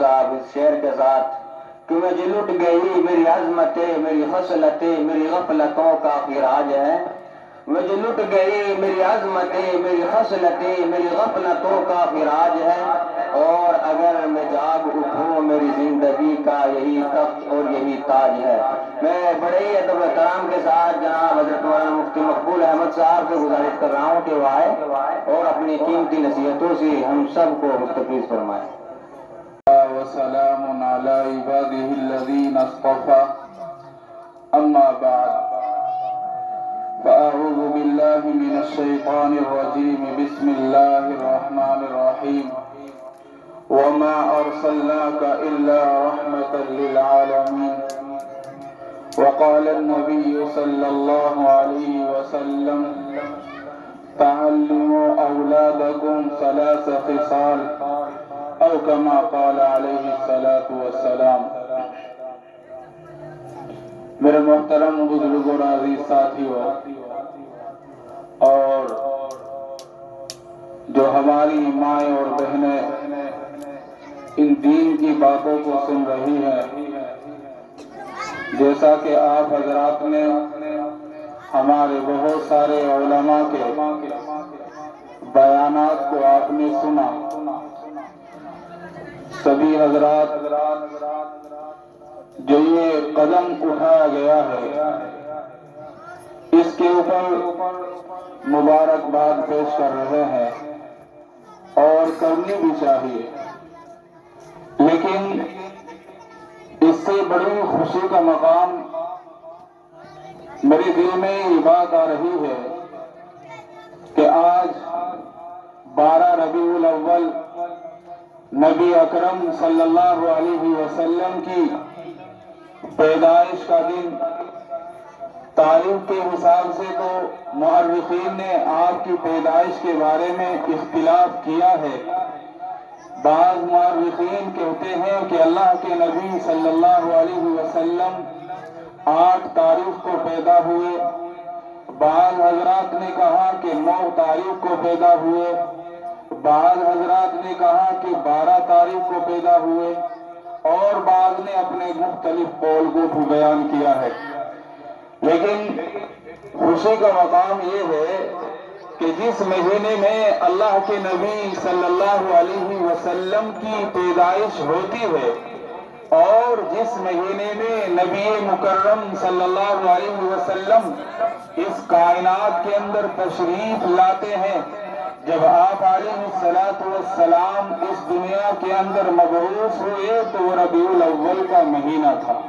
صاحب اس شعر کے ساتھ کہ مجھے لٹ گئی میری عظمتیں میری خصلتیں میری غفلتوں کا خراج ہے، مجھے لٹ گئی میری عظمتیں میری خصلتیں میری غفلتوں کا خراج ہے، اور اگر میں جاگ اٹھوں میری زندگی کا یہی تخت اور یہی تاج ہے۔ میں بڑے ہی ادب و احترام کے ساتھ جناب حضرت مولانا مفتی مقبول احمد صاحب سے گزارش کر رہا ہوں کہ وہ آئے اور اپنی قیمتی نصیحتوں سے ہم سب کو مستفیض فرمائیں۔ وسلام على عباده الذين اصطفى أما بعد فأعوذ بالله من الشيطان الرجيم بسم الله الرحمن الرحيم وما أرسلناك إلا رحمة للعالمين وقال النبي صلى الله عليه وسلم تعلموا أولادكم ثلاث خصال او کما قال علیہ الصلاۃ والسلام۔ میرے محترم بزرگوں اور عزیز ساتھیوں، اور جو ہماری مائیں اور بہنیں ان دین کی باتوں کو سن رہی ہیں، جیسا کہ آپ حضرات نے ہمارے بہت سارے علماء کے بیانات کو آپ نے سنا، سبھی حضرات جو یہ قدم اٹھایا گیا ہے اس کے اوپر مبارکباد پیش کر رہے ہیں اور کرنی بھی چاہیے، لیکن اس سے بڑی خوشی کا مقام میرے دل میں یہ بات آ رہی ہے کہ آج 12 ربیع الاول نبی اکرم صلی اللہ علیہ وسلم کی پیدائش کا دن۔ تاریخ کے حساب سے تو مورخین نے آپ کی پیدائش کے بارے میں اختلاف کیا ہے۔ بعض مورخین کہتے ہیں کہ اللہ کے نبی صلی اللہ علیہ وسلم 8 تاریخ کو پیدا ہوئے، بعض حضرات نے کہا کہ 9 تاریخ کو پیدا ہوئے، بعض حضرات نے کہا کہ 12 تاریخ کو پیدا ہوئے، اور بعض نے اپنے مختلف قول کو بھی بیان کیا ہے۔ لیکن خوشی کا مقام یہ ہے کہ جس مہینے میں اللہ کے نبی صلی اللہ علیہ وسلم کی پیدائش ہوتی ہے اور جس مہینے میں نبی مکرم صلی اللہ علیہ وسلم اس کائنات کے اندر تشریف لاتے ہیں، جب آپ علیہ السلام اس دنیا کے اندر مبعوث ہوئے تو وہ ربیع الاول کا مہینہ تھا۔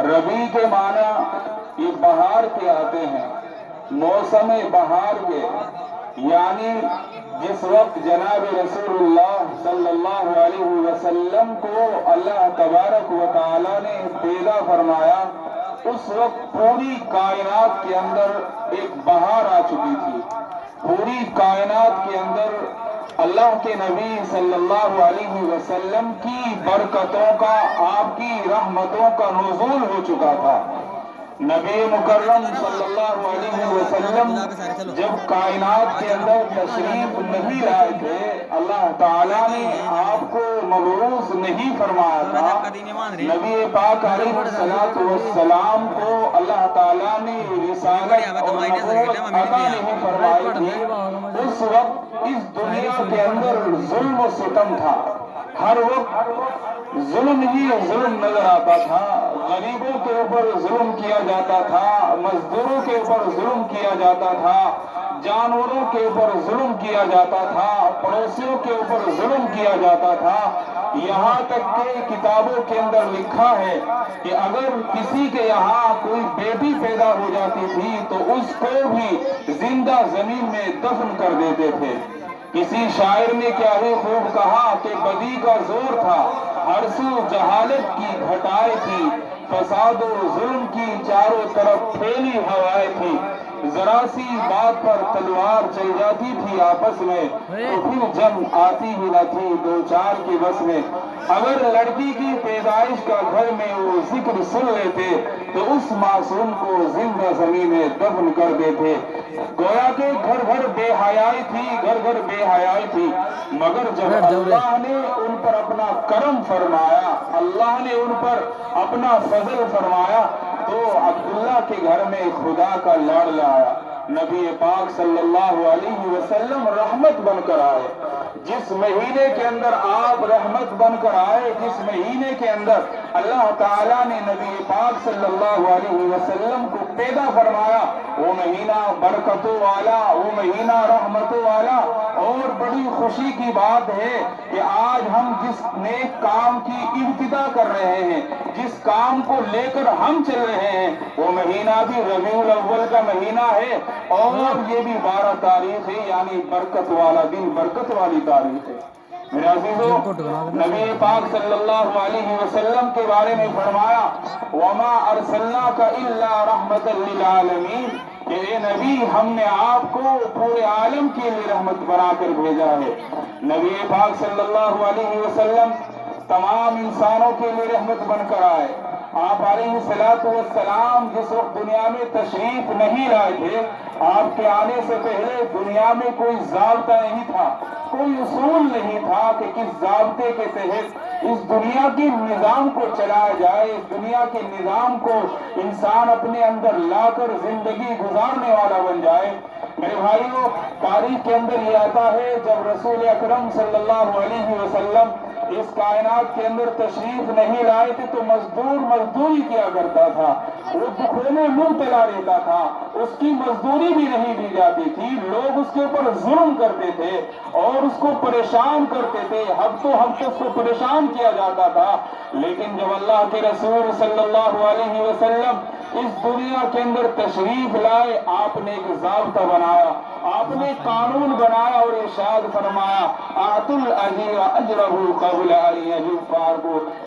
ربیع کے معنی یہ بہار کے آتے ہیں، موسم بہار کے، یعنی جس وقت جناب رسول اللہ صلی اللہ علیہ وسلم کو اللہ تبارک و تعالی نے پیدا فرمایا، اس وقت پوری کائنات کے اندر ایک بہار آ چکی تھی۔ پوری کائنات کے اندر اللہ کے نبی صلی اللہ علیہ وسلم کی برکتوں کا، آپ کی رحمتوں کا نزول ہو چکا تھا۔ نبی مکرم صلی اللہ علیہ وسلم جب کائنات کے اندر تشریف نہیں لائے تھے، اللہ تعالیٰ نے آپ کو مبعوث نہیں فرمایا تھا، نبی پاک علیہ السلام کو اللہ تعالیٰ نے رسالت اور نبوت عطا نہیں فرمائی تھی۔ اس وقت اس دنیا کے اندر ظلم و ستم تھا، ہر وقت ظلم ہی ظلم نظر آتا تھا، غریبوں کے اوپر ظلم کیا جاتا تھا، مزدوروں کے اوپر ظلم کیا جاتا تھا، جانوروں کے اوپر ظلم کیا جاتا تھا، پڑوسیوں کے اوپر ظلم کیا جاتا تھا، یہاں تک کہ کتابوں کے اندر لکھا ہے کہ اگر کسی کے یہاں کوئی بیٹی پیدا ہو جاتی تھی تو اس کو بھی زندہ زمین میں دفن کر دیتے تھے۔ کسی شاعر نے کیا ہی خوب کہا کہ بدی کا زور تھا، ہر سو جہالت کی گھٹائیں تھی، فساد و ظلم کی چاروں طرف پھیلی ہوائیں تھی، ذرا سی بات پر تلوار چل جاتی تھی آپس میں تو پھر جنگ آتی ہی نہ تھی دو چار کی بس میں. اگر لڑکی کی پیدائش کا گھر میں وہ ذکر سن لیتے تو اس معصوم کو زندہ زمین میں دفن کر دیتے. گویا کہ گھر گھر بے حیائی تھی، گھر گھر بے حیائی تھی، مگر جب اللہ نے ان پر اپنا کرم فرمایا، اللہ نے ان پر اپنا فضل فرمایا تو عبداللہ کے گھر میں خدا کا لاڈلا آیا. نبی پاک صلی اللہ علیہ وسلم رحمت بن کر آئے. جس مہینے کے اندر آپ رحمت بن کر آئے، جس مہینے کے اندر اللہ تعالیٰ نے نبی پاک صلی اللہ علیہ وسلم کو پیدا فرمایا، وہ مہینہ برکتوں والا، وہ مہینہ رحمتوں والا. اور بڑی خوشی کی بات ہے کہ آج ہم جس نیک کام کی ابتدا کر رہے ہیں، جس کام کو لے کر ہم چل رہے ہیں، وہ مہینہ بھی ربیع الاول کا مہینہ ہے اور یہ بھی 12 تاریخ ہے، یعنی برکت والا دن، برکت والی تاریخ ہے. میرے عزیزو، نبی پاک صلی اللہ علیہ وسلم کے بارے میں فرمایا وَمَا أَرْسَلْنَاكَ إِلَّا رَحْمَةً لِلْعَالَمِينَ کہ اے نبی ہم نے آپ کو پورے عالم کے لیے رحمت بنا کر بھیجا ہے. نبی پاک صلی اللہ علیہ وسلم تمام انسانوں کے لیے رحمت بن کر آئے. آپ علیہ السلام جس وقت دنیا میں تشریف نہیں لائے تھے، آپ کے آنے سے پہلے دنیا میں کوئی ضابطہ نہیں تھا، کوئی اصول نہیں تھا کہ کس ضابطے کے تحت اس دنیا کے نظام کو چلایا جائے، اس دنیا کے نظام کو انسان اپنے اندر لا کر زندگی گزارنے والا بن جائے. میرے بھائیو، تاریخ کے اندر یہ آتا ہے جب رسول اکرم صلی اللہ علیہ وسلم اس کائنات کے اندر تشریف نہیں لائے تھے تو مزدوری کیا کرتا تھا، وہ دکھوں میں مبتلا رہتا تھا، اس کی مزدوری بھی نہیں دی جاتی تھی، لوگ اس کے اوپر ظلم کرتے تھے اور اس کو پریشان کرتے تھے، ہفتوں اس کو پریشان کیا جاتا تھا. لیکن جب اللہ کے رسول صلی اللہ علیہ وسلم اس دنیا کے اندر تشریف لائے، آپ نے ایک ضابطہ بنایا، آپ نے قانون بنایا اور ارشاد فرمایا آتُوا الْأَجِيرَ أَجْرَهُ قَبْلَ أَن يَجِفَّ.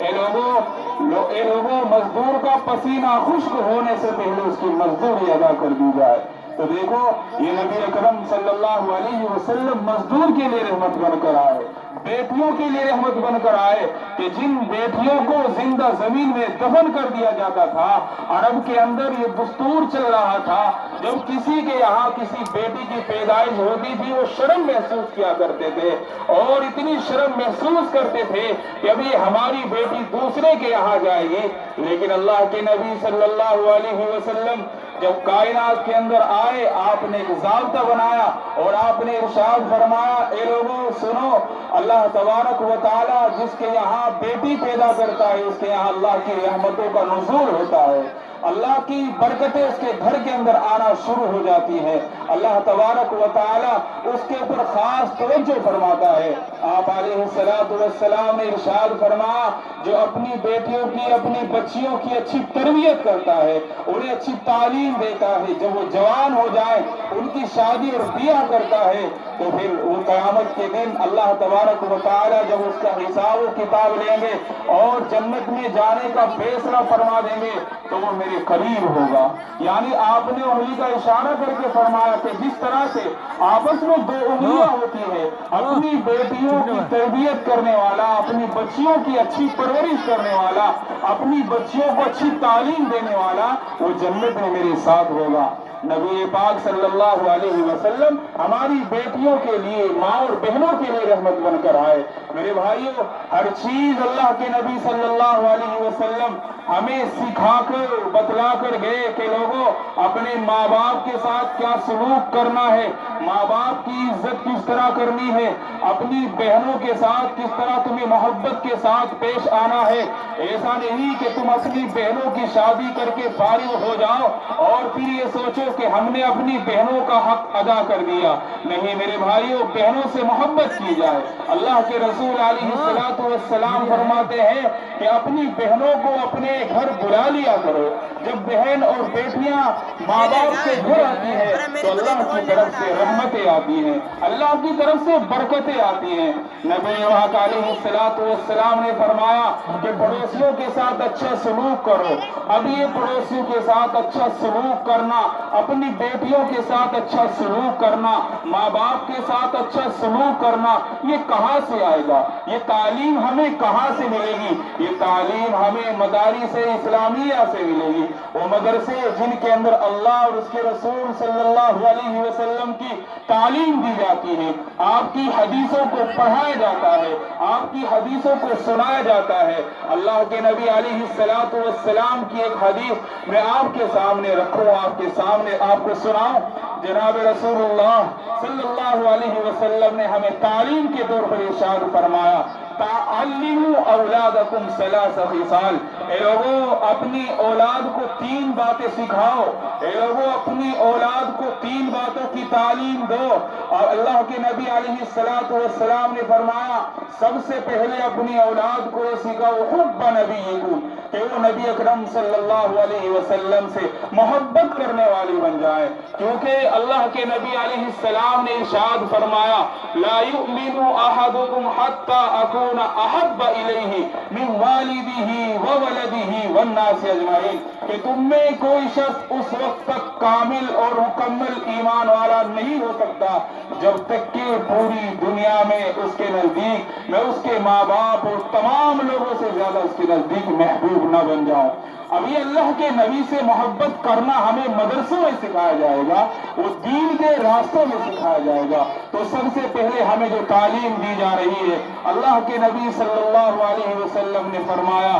اے لوگوں، مزدور کا پسینہ خشک ہونے سے پہلے اس کی مزدوری ادا کر دی جائے. تو دیکھو، یہ نبی اکرم صلی اللہ علیہ وسلم مزدور کے لیے رحمت بن کر آئے، بیٹیوں کے لیے رحمت بن کر آئے کہ جن بیٹیوں کو زندہ زمین میں دفن کر دیا جاتا تھا. عرب کے اندر یہ دستور چل رہا تھا، جب کسی کے یہاں کسی بیٹی کی پیدائش ہوتی تھی وہ شرم محسوس کیا کرتے تھے اور اتنی شرم محسوس کرتے تھے کہ ابھی ہماری بیٹی دوسرے کے یہاں جائے گی. لیکن اللہ کے نبی صلی اللہ علیہ وسلم جب کائنات کے اندر آئے، آپ نے ایک ضابطہ بنایا اور آپ نے ارشاد فرمایا اے لوگوں سنو، اللہ تبارک و تعالی جس کے یہاں بیٹی پیدا کرتا ہے اس کے یہاں اللہ کی رحمتوں کا نزول ہوتا ہے، اللہ کی برکتیں اس کے گھر کے اندر آنا شروع ہو جاتی ہے، اللہ تبارک و تعالی اس کے اوپر خاص توجہ فرماتا ہے. آپ علیہ السلام نے ارشاد فرمایا جو اپنی بیٹیوں کی، اپنی بچیوں کی اچھی تربیت کرتا ہے، انہیں اچھی تعلیم دیتا ہے، جب وہ جوان ہو جائیں ان کی شادی اور بیاہ کرتا ہے تو پھر وہ قیامت کے دن اللہ تبارک و تعالی جب اس کا حساب و کتاب لیں گے اور جنت میں جانے کا فیصلہ فرما دیں گے تو وہ میرے قریب ہوگا. یعنی آپ نے انگلی کا اشارہ کر کے فرمایا کہ جس طرح سے آپس میں دو انگلیاں ہوتی ہے، اپنی بیٹیوں کی تربیت کرنے والا، اپنی بچیوں کی اچھی پرورش کرنے والا، اپنی بچیوں کو اچھی تعلیم دینے والا، وہ جنت میں میرے ساتھ ہوگا. نبی پاک صلی اللہ علیہ وسلم ہماری بیٹیوں کے لیے، ماں اور بہنوں کے لیے رحمت بن کر آئے. میرے بھائیوں، ہر چیز اللہ کے نبی صلی اللہ علیہ وسلم ہمیں سکھا کر بتلا کر گئے کہ لوگوں اپنے ماں باپ کے ساتھ کیا سلوک کرنا ہے، ماں باپ کی عزت کس طرح کرنی ہے، اپنی بہنوں کے ساتھ کس طرح تمہیں محبت کے ساتھ پیش آنا ہے. ایسا نہیں کہ تم اپنی بہنوں کی شادی کر کے فارغ ہو جاؤ اور پھر یہ سوچو کہ ہم نے اپنی بہنوں کا حق ادا کر دیا. نہیں میرے بھائیوں، بہنوں سے محبت کی جائے. اللہ کے رسول علیہ السلام فرماتے ہیں کہ اپنی بہنوں کو اپنے گھر بلا لیا کرو. جب بہن اور بیٹیاں ماں باپ کے گھر آتی ہیں تو اللہ کی طرف سے رحمتیں آتی ہیں، اللہ کی طرف سے برکتیں آتی ہیں. نبی علیہ السلام نے فرمایا کہ پڑوسیوں کے ساتھ اچھا سلوک کرو. اب یہ پڑوسیوں کے ساتھ اچھا سلوک کرنا اپنی بیٹیوں کے ساتھ اچھا سلوک کرنا، ماں باپ کے ساتھ اچھا سلوک کرنا، یہ کہاں سے آئے گا؟ یہ تعلیم ہمیں کہاں سے ملے گی؟ یہ تعلیم ہمیں مدارس اسلامیہ سے ملے گی، وہ مدرسے جن کے اندر اللہ اور اس کے رسول صلی اللہ علیہ وسلم کی تعلیم دی جاتی ہے، آپ کی حدیثوں کو پڑھایا جاتا ہے، آپ کی حدیثوں کو سنایا جاتا ہے۔ اللہ کے نبی علیہ السلام کی ایک حدیث میں آپ کے سامنے رکھوں، آپ کے سامنے آپ کو سناؤں۔ جناب رسول اللہ صلی اللہ علیہ وسلم نے ہمیں تعلیم کے طور پر ارشاد فرمایا، تعلموا اولادکم ثلاث خصال، اے لوگوں اپنی اولاد کو 3 باتیں سکھاؤ، اے لوگوں اپنی اولاد کو 3 باتوں کی تعلیم دو۔ اور اللہ کے نبی علیہ السلام نے فرمایا، سب سے پہلے اپنی اولاد کو یہ سکھاؤ حب نبیکم، کہ وہ نبی اکرم صلی اللہ علیہ وسلم سے محبت کرنے والی بن جائے، کیونکہ اللہ کے نبی علیہ السلام نے ارشاد فرمایا، لا یؤمن احدکم حتی اکون احب الیہ من والدہ وولدہ والناس اجمعین، کہ تم میں کوئی شخص اس وقت تک کامل اور مکمل ایمان والا نہیں ہو سکتا جب تک کہ پوری دنیا میں اس کے نزدیک میں اس کے ماں باپ اور تمام لوگوں سے زیادہ اس کے نزدیک محبوب نہ بن جاؤں۔ اب یہ اللہ کے نبی سے محبت کرنا ہمیں مدرسوں میں سکھایا جائے گا، وہ دین کے راستوں میں سکھایا جائے گا۔ تو سب سے پہلے ہمیں جو تعلیم دی جا رہی ہے، اللہ کے نبی صلی اللہ علیہ وسلم نے فرمایا،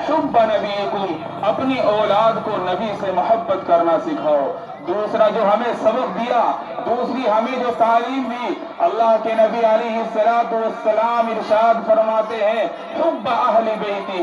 حب نبیکم، اپنی اولاد کو نبی سے محبت کرنا سکھاؤ۔ دوسرا جو ہمیں سبق دیا، دوسری ہمیں جو تعلیم دی، اللہ کے نبی علیہ السلام ارشاد فرماتے ہیں، حب اہل بیتہ،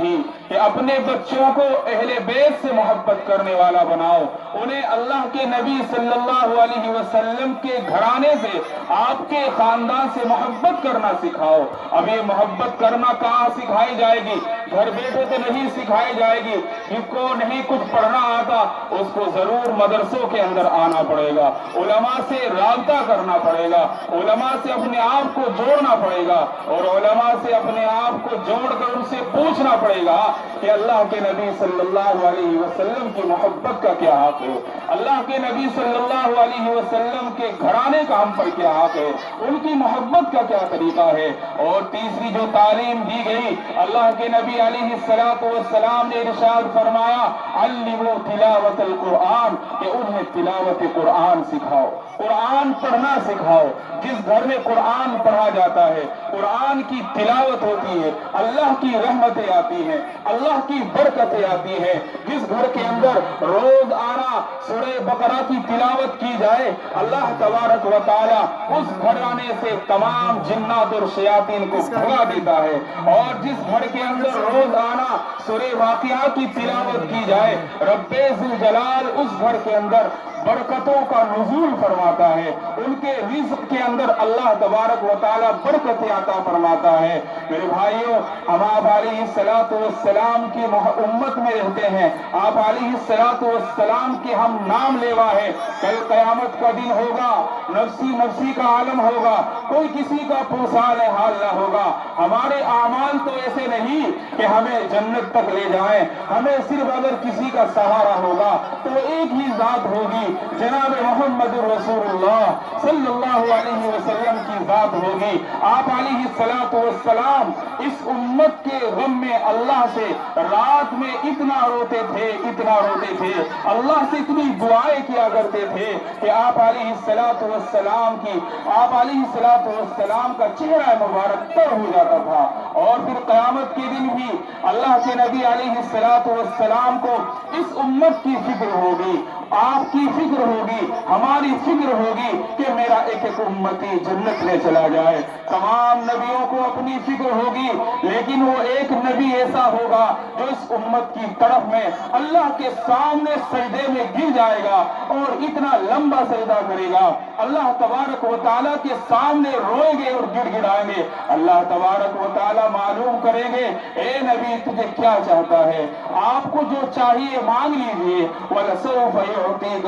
کہ اپنے بچوں کو اہل بیت سے محبت کرنے والا بناؤ، انہیں اللہ کے نبی صلی اللہ علیہ وسلم کے گھرانے سے، آپ کے خاندان سے محبت کرنا سکھاؤ۔ اب یہ محبت کرنا کہاں سکھائی جائے گی؟ گھر بیٹھے تو نہیں سکھائی جائے گی، جن کو نہیں کچھ پڑھنا آتا اس کو ضرور مدرسوں کے اندر آنا پڑے گا، علماء سے رابطہ کرنا پڑے گا، علماء سے اپنے آپ کو جوڑنا پڑے گا، اور علماء سے اپنے آپ کو جوڑ کر ان سے پوچھنا پڑے گا کہ اللہ کے نبی صلی اللہ علیہ وسلم کی محبت کا کیا حق ہے، اللہ کے نبی صلی اللہ علیہ وسلم کے گھرانے کا ہم پر کیا حق ہے، ان کی محبت کا کیا طریقہ ہے۔ اور تیسری جو تعلیم دی گئی، اللہ کے نبی علیہ السلام نے ارشاد فرمایا، علموا تلاوت القرآن، کہ انہیں تلاوت قرآن سکھاؤ، قرآن پڑھنا سکھاؤ۔ جس گھر میں قرآن پڑھا جاتا ہے، قرآن کی تلاوت ہوتی ہے، اللہ کی رحمتیں آتی ہیں، اللہ کی برکتیں آتی ہیں۔ جس گھر کے اندر روز آنا سورہ بقرہ کی تلاوت کی جائے، اللہ تبارک و تعالی اس گھرانے سے تمام جنات اور شیاطین کو بھگا دیتا ہے۔ اور جس گھر کے اندر روز آنا سورہ واقعہ کی تلاوت کی جائے، رب ذوالجلال اس گھر کے اندر برکتوں کا نزول فرماتا ہے، ان کے رزق کے اندر اللہ تبارک و تعالی برکتیں عطا فرماتا ہے۔ میرے بھائیوں، ہم آپ علیہ السلام کی امت میں رہتے ہیں، آپ علیہ السلام کے ہم نام لیوا ہے۔ کل قیامت کا دن ہوگا، نفسی نفسی کا عالم ہوگا، کوئی کسی کا پوسال حال نہ ہوگا۔ ہمارے اعمال تو ایسے نہیں کہ ہمیں جنت تک لے جائیں، ہمیں صرف اگر کسی کا سہارا ہوگا تو ایک ہی ذات ہوگی، جناب محمد رسول اللہ صلی اللہ علیہ وسلم کی ذات ہوگی۔ آپ علیہ السلام اس امت کے غم میں اللہ سے رات میں اتنا روتے تھے، اتنا روتے تھے، اللہ سے اتنی دعائیں کیا کرتے تھے کہ آپ علیہ السلام کا چہرہ مبارک تر ہو جاتا تھا۔ اور پھر قیامت کے دن بھی اللہ کے نبی علیہ السلام کو اس امت کی فکر ہوگی، آپ کی فکر ہوگی، ہماری فکر ہوگی کہ میرا ایک ایک امتی جنت میں چلا جائے۔ تمام نبیوں کو اپنی فکر ہوگی، لیکن وہ ایک نبی ایسا ہوگا جو اس امت کی طرف میں اللہ کے سامنے سجدے میں گر جائے گا اور اتنا لمبا سجدہ کرے گا، اللہ تبارک و تعالیٰ کے سامنے روئیں گے اور گڑ گڑائیں گے۔ اللہ تبارک و تعالیٰ معلوم کریں گے، اے نبی تجھے کیا چاہتا ہے، آپ کو جو چاہیے مانگ لیجیے، وَلَسَوْفَ يُعْطِيكَ